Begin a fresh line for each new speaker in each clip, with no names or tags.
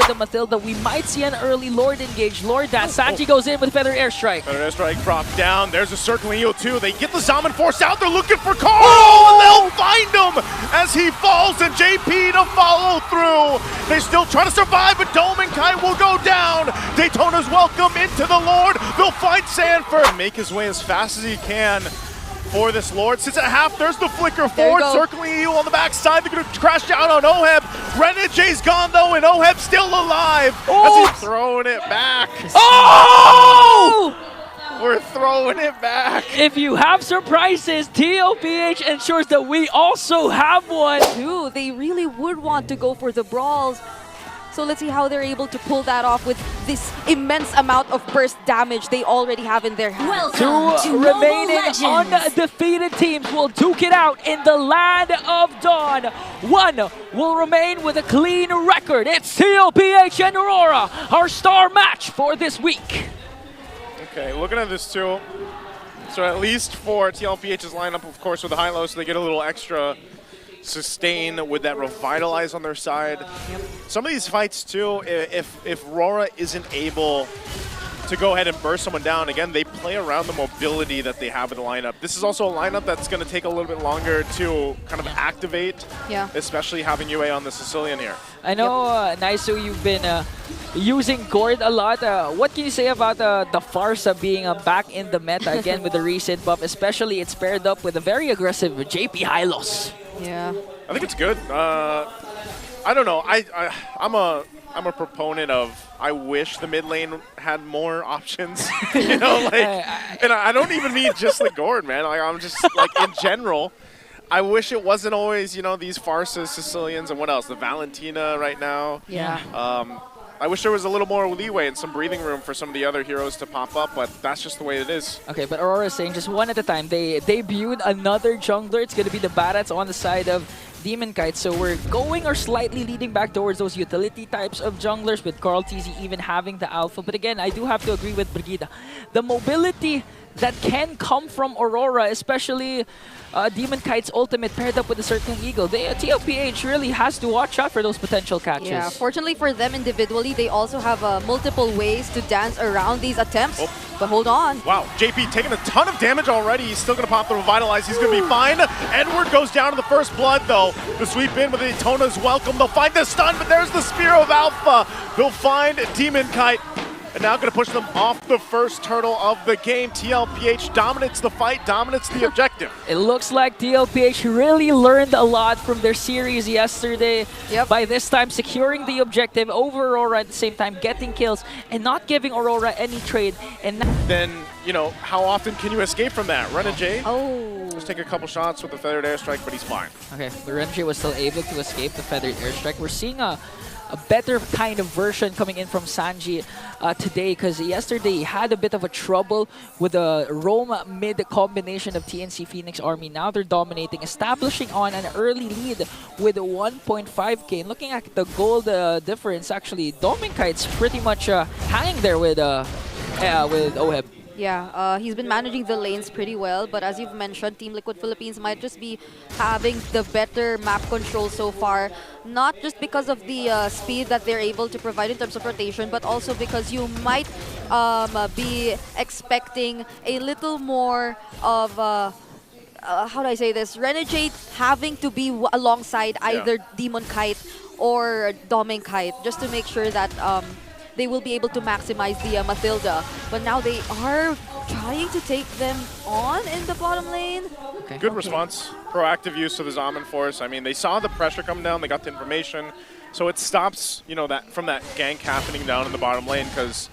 with the Matilda. We might see an early Lord engage. Lord dash. Sanji goes in with Feather Airstrike.
Feather Airstrike dropped down. There's a circling EO too. They get the Zaman Force out. They're looking for Carl, and they'll find him as he falls, and JP to follow through. They still try to survive, but Dome and Kite will go down. Daytona's welcome into the Lord. They'll find Sanford. Make his way as fast as he can for this Lord. Sits at half, there's the flicker forward, circling EU on the backside. They're gonna crash down on Oheb. Renegades gone though, and Oheb still alive as he's throwing it back.
Oh!
We're throwing it back.
If you have surprises, TLPH ensures that we also have one.
Dude, they really would want to go for the brawls. So let's see how they're able to pull that off with this immense amount of burst damage they already have in their hands.
Two remaining undefeated teams will duke it out in the land of Dawn. One will remain with a clean record. It's TLPH and Aurora, our star match for this week.
Okay, looking at this too. So at least for TLPH's lineup, of course, with the high-low, so they get a little extra sustain with that Revitalize on their side. Some of these fights too, if RORA isn't able to go ahead and burst someone down, again, they play around the mobility that they have in the lineup. This is also a lineup that's going to take a little bit longer to kind of activate, especially having UA on the Sicilian here.
I know, Naisu, you've been using Gord a lot. What can you say about the Farsa being back in the meta again with the recent buff? Especially it's paired up with a very aggressive JP Hylos.
Yeah,
I think it's good. I don't know. I'm a proponent of. I wish the mid lane had more options. You know, like, and I don't even mean just like Gord, man. Like, I'm just like in general. I wish it wasn't always, you know, these Farsas, Sicilians, and what else? The Valentina right now.
Yeah.
I wish there was a little more leeway and some breathing room for some of the other heroes to pop up, but that's just the way it is.
Okay, but Aurora is saying just one at a time. They debuted another jungler. It's going to be the Barats on the side of Demon Kite. So we're going or slightly leading back towards those utility types of junglers, with Carl TZ even having the alpha. But again, I do have to agree with Brigida. The mobility that can come from Aurora, especially Demon Kite's ultimate paired up with a Circling Eagle. TLPH really has to watch out for those potential catches.
Yeah, fortunately for them individually, they also have multiple ways to dance around these attempts. But hold on.
Wow, JP taking a ton of damage already. He's still going to pop the Revitalize. He's going to be fine. Edward goes down to the first blood, though. The sweep in with Daytona's welcome. They'll find the stun, but there's the Spear of Alpha. They'll find Demon Kite. And now going to push them off the first turtle of the game. TLPH dominates the fight, dominates the objective.
It looks like TLPH really learned a lot from their series yesterday. By this time, securing the objective over Aurora at the same time, getting kills, and not giving Aurora any trade. And
then, you know, how often can you escape from that? Renegade?
Oh.
Just take a couple shots with the Feathered Airstrike, but he's fine.
Okay, but Renegade was still able to escape the Feathered Airstrike. We're seeing a better kind of version coming in from Sanji today, because yesterday he had a bit of a trouble with the Rome mid combination of TNC Phoenix Army. Now they're dominating, establishing on an early lead with 1.5k. And looking at the gold difference, actually, Dominkite's pretty much hanging there with Oheb.
Yeah, he's been managing the lanes pretty well, but as you've mentioned, Team Liquid Philippines might just be having the better map control so far, not just because of the speed that they're able to provide in terms of rotation, but also because you might be expecting a little more of how do I say this? Renegade having to be alongside either Demon Kite or Doming Kite, just to make sure that they will be able to maximize the Matilda. But now they are trying to take them on in the bottom lane.
Okay.
Good response. Proactive use of the Zaman Force. I mean, they saw the pressure come down, they got the information. So it stops, you know, that from that gank happening down in the bottom lane, because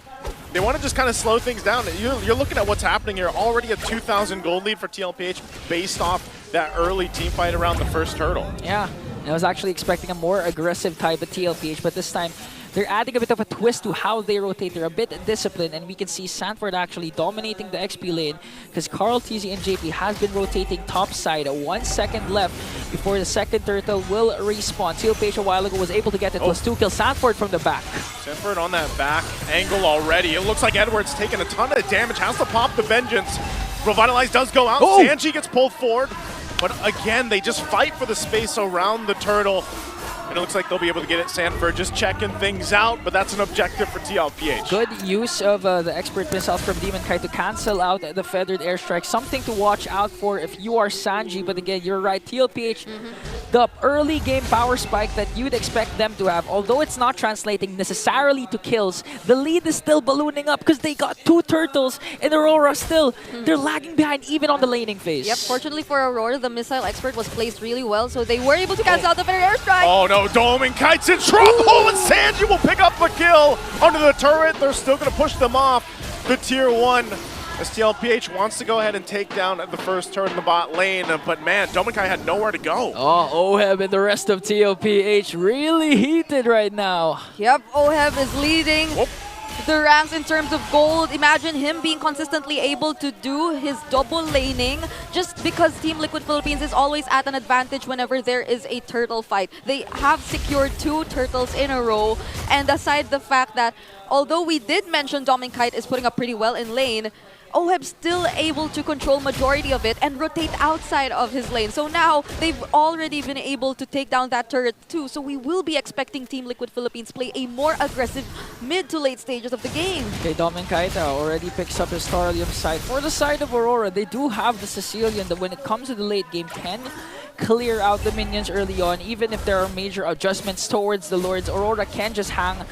they want to just kind of slow things down. You're looking at what's happening here. Already a 2,000 gold lead for TLPH based off that early team fight around the first turtle.
Yeah, I was actually expecting a more aggressive type of TLPH, but this time they're adding a bit of a twist to how they rotate. They're a bit disciplined, and we can see Sanford actually dominating the XP lane, because Carl, TZ, and JP has been rotating top side. 1 second left before the second turtle will respawn. TLPH a while ago was able to get it. Plus 2 kills. Sanford from the back.
Sanford on that back angle already. It looks like Edward's taking a ton of damage. Has to pop the Vengeance. Revitalize does go out. Sanji gets pulled forward. But again, they just fight for the space around the turtle. and it looks like they'll be able to get it. Sanford just checking things out, but that's an objective for TLPH.
Good use of the expert missiles from Demon Kai to cancel out the feathered airstrike. Something to watch out for if you are Sanji, but again, you're right, TLPH, the early game power spike that you'd expect them to have, although it's not translating necessarily to kills, the lead is still ballooning up because they got 2 turtles, and Aurora still, they're lagging behind even on the laning phase.
Yep, fortunately for Aurora, the missile expert was placed really well, so they were able to cancel out the feathered airstrike.
Oh no, Dome and Kite's in trouble, and Sanji will pick up the kill under the turret. They're still going to push them off the tier 1. As TLPH wants to go ahead and take down the first turret in the bot lane, but man, Domenkai had nowhere to go.
Oh, Oheb and the rest of TLPH really heated right now.
Yep, Oheb is leading the ranks in terms of gold. Imagine him being consistently able to do his double laning just because Team Liquid Philippines is always at an advantage whenever there is a turtle fight. They have secured 2 turtles in a row, and aside the fact that although we did mention Dominkite is putting up pretty well in lane, Oheb still able to control majority of it and rotate outside of his lane. So now they've already been able to take down that turret too. So we will be expecting Team Liquid Philippines play a more aggressive mid to late stages of the game.
Okay, Dominkite already picks up his Thorium side. For the side of Aurora, they do have the Sicilian that when it comes to the late game can clear out the minions early on. Even if there are major adjustments towards the Lords, Aurora can just hang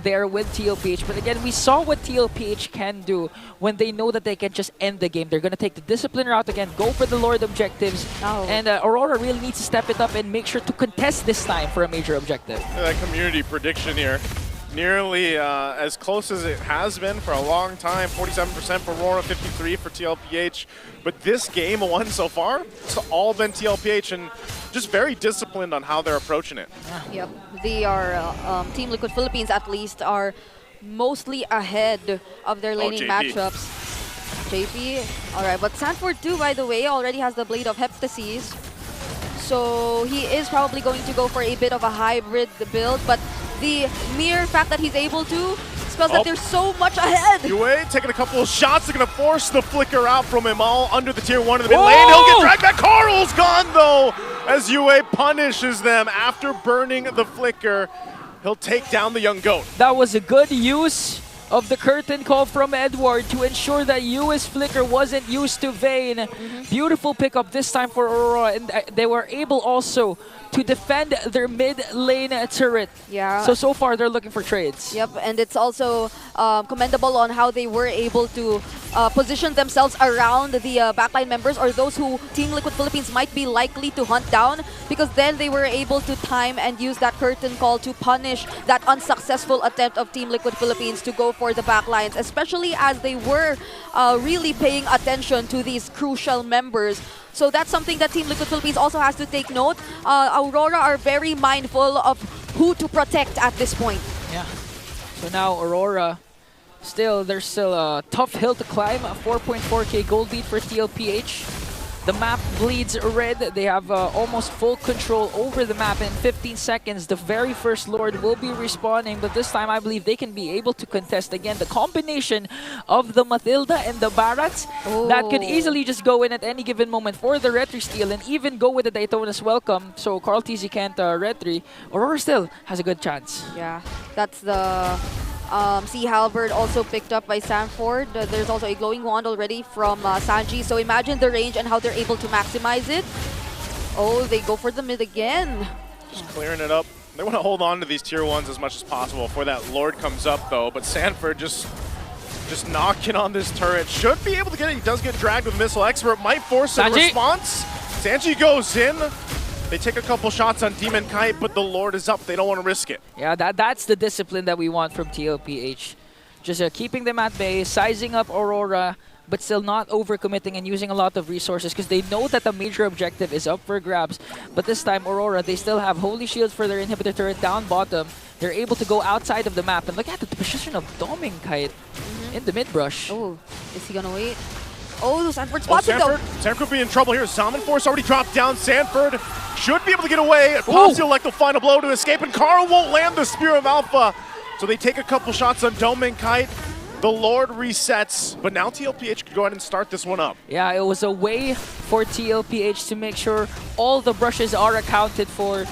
there with TLPH. But again, we saw what TLPH can do when they know that they can just end the game. They're going to take the discipline route again, go for the Lord objectives, and Aurora really needs to step it up and make sure to contest this time for a major objective.
That community prediction here, nearly as close as it has been for a long time. 47% for Aurora, 53% for TLPH. But this game won so far, it's all been TLPH, and just very disciplined on how they're approaching it.
Yep, they are, Team Liquid Philippines at least, are mostly ahead of their laning matchups. JP, alright, but Sanford too, by the way, already has the Blade of Heptasis. So he is probably going to go for a bit of a hybrid build, but the mere fact that he's able to spells that they're so much ahead.
Yue taking a couple of shots. They're going to force the flicker out from him all under the tier 1 in the mid lane. He'll get dragged back. Carl's gone though as Yue punishes them after burning the flicker. He'll take down the young goat.
That was a good use of the curtain call from Edward to ensure that Yue's flicker wasn't used to Vayne. Beautiful pickup this time for Aurora, and they were able also to defend their mid lane turret.
Yeah.
So far they're looking for trades.
Yep, and it's also commendable on how they were able to position themselves around the backline members or those who Team Liquid Philippines might be likely to hunt down, because then they were able to time and use that curtain call to punish that unsuccessful attempt of Team Liquid Philippines to go for the backlines, especially as they were really paying attention to these crucial members. So that's something that Team Liquid Philippines also has to take note. Aurora are very mindful of who to protect at this point.
Yeah. So now Aurora, there's still a tough hill to climb. A 4.4k gold lead for TLPH. The map bleeds red. They have almost full control over the map. In 15 seconds, the very first Lord will be respawning, but this time I believe they can be able to contest again. The combination of the Matilda and the Barats, that could easily just go in at any given moment for the Retri steal and even go with the Daytona's welcome. So Carl TZ can't Retri. Aurora still has a good chance.
Yeah, that's the Sea Halberd also picked up by Sanford. There's also a glowing wand already from Sanji. So imagine the range and how they're able to maximize it. Oh, they go for the mid again.
Just clearing it up. They want to hold on to these tier 1s as much as possible before that Lord comes up though. But Sanford just knocking on this turret. Should be able to get it. He does get dragged with Missile Expert. Might force a response. Sanji goes in. They take a couple shots on Demon Kite, but the Lord is up. They don't want to risk it.
Yeah, that's the discipline that we want from TLPH. Just keeping them at bay, sizing up Aurora, but still not overcommitting and using a lot of resources because they know that the major objective is up for grabs. But this time, Aurora, they still have Holy Shield for their inhibitor turret down bottom. They're able to go outside of the map. And look at the position of Dominkite in the mid-brush.
Oh, is he gonna wait? Oh, Sanford spots it though.
Sanford could be in trouble here. Zaman Force already dropped down. Sanford should be able to get away. Pops the Electro final blow to escape, and Carl won't land the Spear of Alpha. So they take a couple shots on Dominkite. The Lord resets, but now TLPH could go ahead and start this one up.
Yeah, it was a way for TLPH to make sure all the brushes are accounted for.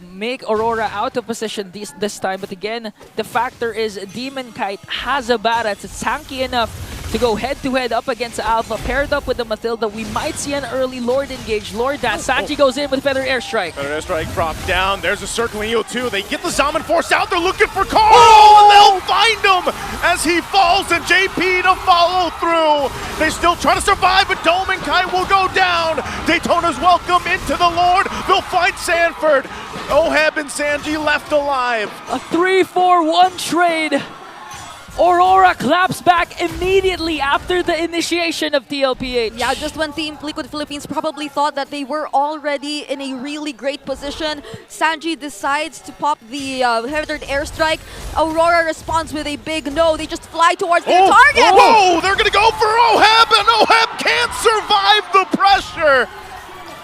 make Aurora out of position this time. But again, the factor is Demon Kite has a Barats. It's tanky enough to go head-to-head up against Alpha. Paired up with the Matilda, we might see an early Lord engage. Lord that. Sanji goes in with Feather Airstrike.
Feather Airstrike dropped down. There's a circling EO2. They get the Zaman Force out. They're looking for Carl, and they'll find him as he falls, and JP to follow through. They still try to survive, but Dome and Kai will go down. Daytona's welcome into the Lord. They'll find Sanford. Oheb and Sanji left alive.
A 3-4-1 trade. Aurora claps back immediately after the initiation of TLPH.
Yeah, just when Team Liquid Philippines probably thought that they were already in a really great position, Sanji decides to pop the feathered airstrike. Aurora responds with a big no. They just fly towards their target.
Whoa, they're going to go for Oheb, and Oheb can't survive the pressure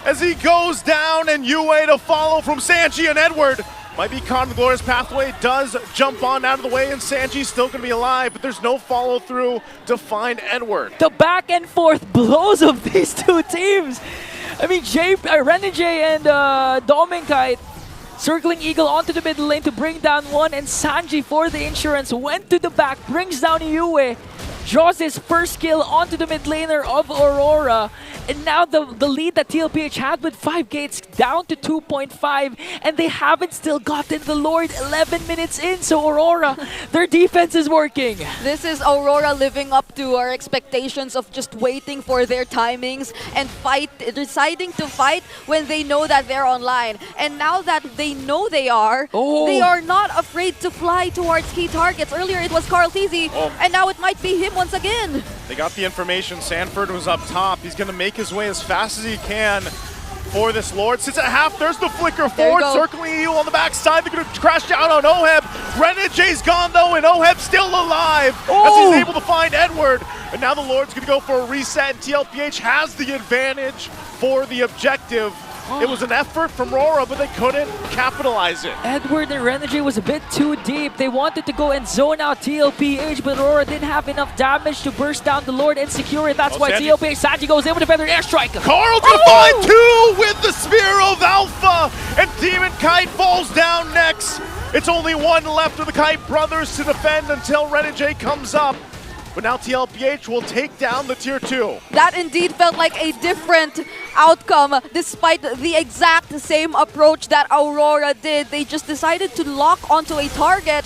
as he goes down, and Yue to follow from Sanji and Edward. Might be caught in the glorious pathway, does jump on out of the way, and Sanji's still going to be alive, but there's no follow-through to find Edward.
The back and forth blows of these two teams. I mean, Renegade and Dominkite circling Eagle onto the mid lane to bring down one, and Sanji for the insurance went to the back, brings down Yue, draws his first kill onto the mid laner of Aurora, and now the lead that TLPH had with 5 gates down to 2.5, and they haven't still gotten the Lord 11 minutes in, so Aurora, their defense is working.
This is Aurora living up to our expectations of just waiting for their timings and deciding to fight when they know that they're online. And now that they know they are not afraid to fly towards key targets. Earlier it was Carl TZ, and now it might be him once again.
They got the information. Sanford was up top. He's going to make his way as fast as he can for this Lord. Sits at half. There's the flicker forward, circling EU on the backside. They're going to crash down on Oheb. Renegade's gone though, and Oheb's still alive as he's able to find Edward. And now the Lord's going to go for a reset, and TLPH has the advantage for the objective. It was an effort from RORA, but they couldn't capitalize it.
Edward and Renegade was a bit too deep. They wanted to go and zone out TLPH, but RORA didn't have enough damage to burst down the Lord and secure it. That's why TLPH, Sanji goes in with a feathered airstrike.
Carl's gonna find two with the Spear of Alpha, and Demon Kite falls down next. It's only one left of the Kite brothers to defend until Renegade comes up. But now TLPH will take down the Tier 2.
That indeed felt like a different outcome despite the exact same approach that Aurora did. They just decided to lock onto a target,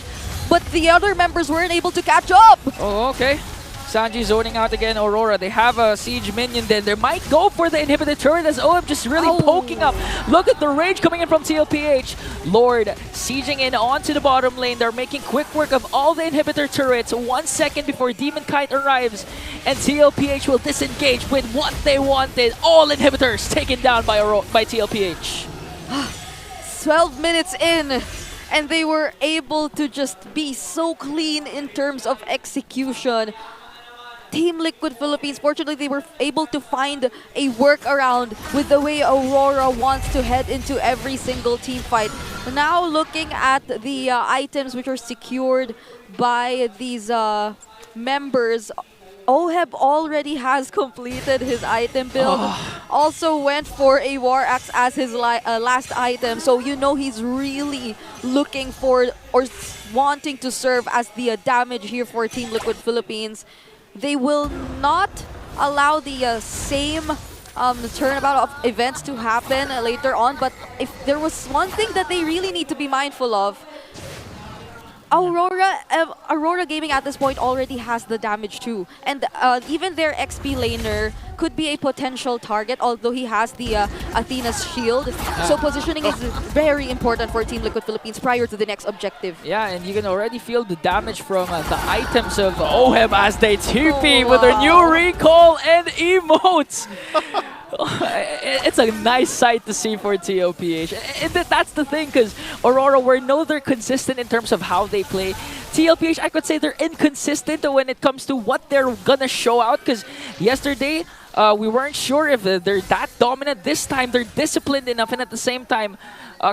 but the other members weren't able to catch up.
Oh, okay. Sanji zoning out again. Aurora, they have a siege minion then. They might go for the inhibitor turret as OM just really poking up. Look at the rage coming in from TLPH. Lord sieging in onto the bottom lane. They're making quick work of all the inhibitor turrets 1 second before Demon Kite arrives. And TLPH will disengage with what they wanted. All inhibitors taken down by TLPH.
12 minutes in, and they were able to just be so clean in terms of execution. Team Liquid Philippines, fortunately, they were able to find a workaround with the way Aurora wants to head into every single team fight. Now looking at the items which are secured by these members, Oheb already has completed his item build. Also went for a War Axe as his last item, so you know he's really looking for or wanting to serve as the damage here for Team Liquid Philippines. They will not allow the same turnabout of events to happen later on, but if there was one thing that they really need to be mindful of, Aurora Gaming at this point already has the damage too, and even their XP laner could be a potential target, although he has the Athena's shield. So positioning is very important for Team Liquid Philippines prior to the next objective.
Yeah, and you can already feel the damage from the items of Oheb as they TP with their new recall and emotes. It's a nice sight to see for TLPH. And that's the thing, because Aurora, we know they're consistent in terms of how they play. TLPH, I could say they're inconsistent when it comes to what they're gonna show out, because yesterday, we weren't sure if they're that dominant. This time, they're disciplined enough and at the same time,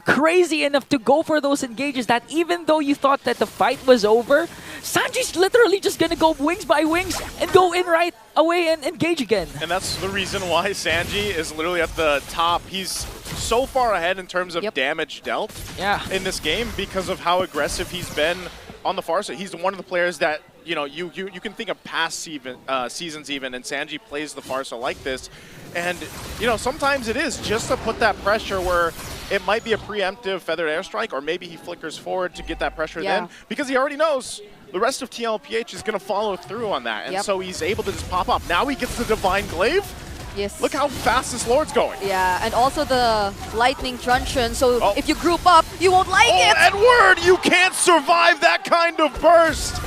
crazy enough to go for those engages that even though you thought that the fight was over, Sanji's literally just gonna go wings by wings and go in right away and engage again.
And that's the reason why Sanji is literally at the top. He's so far ahead in terms of damage dealt in this game because of how aggressive he's been on the far side. He's one of the players that, you know, you can think of past seasons even, and Sanji plays the far side like this. And, you know, sometimes it is just to put that pressure where it might be a preemptive feathered airstrike, or maybe he flickers forward to get that pressure then, because he already knows the rest of TLPH is going to follow through on that. And so he's able to just pop up. Now he gets the Divine Glaive.
Yes.
Look how fast this Lord's going.
Yeah, and also the Lightning Truncheon, so if you group up, you won't like it!
Edward, you can't survive that kind of burst!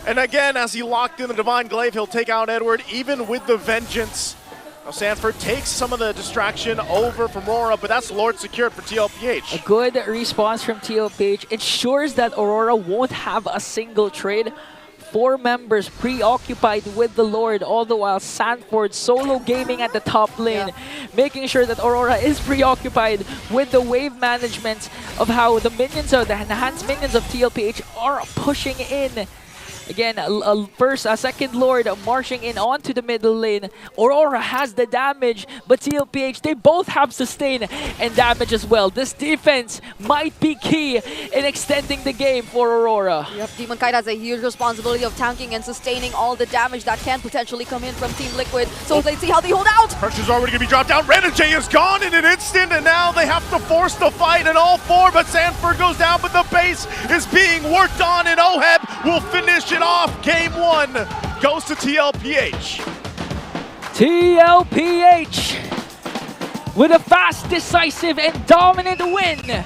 And again, as he locked in the Divine Glaive, he'll take out Edward, even with the Vengeance. Now Sanford takes some of the distraction over from RORA, but that's Lord secured for TLPH.
A good response from TLPH ensures that Aurora won't have a single trade. 4 members preoccupied with the Lord, all the while Sanford solo gaming at the top lane, making sure that Aurora is preoccupied with the wave management of how the minions, or the enhanced minions of TLPH are pushing in. Again, a second Lord marching in onto the middle lane. Aurora has the damage, but TLPH, they both have sustain and damage as well. This defense might be key in extending the game for Aurora.
Yep, Demon Kite has a huge responsibility of tanking and sustaining all the damage that can potentially come in from Team Liquid. So let's see how they hold out.
Pressure's already going to be dropped down. Ren and Jay is gone in an instant, and now they have to force the fight in all 4, but Sanford goes down, but the base is being worked on, and Oheb will finish it off. Game 1 goes to TLPH.
TLPH with a fast, decisive, and dominant win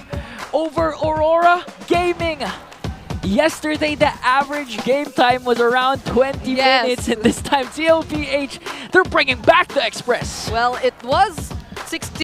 over Aurora Gaming. Yesterday, the average game time was around 20 minutes, and this time TLPH, they're bringing back the Express.
Well, it was 16.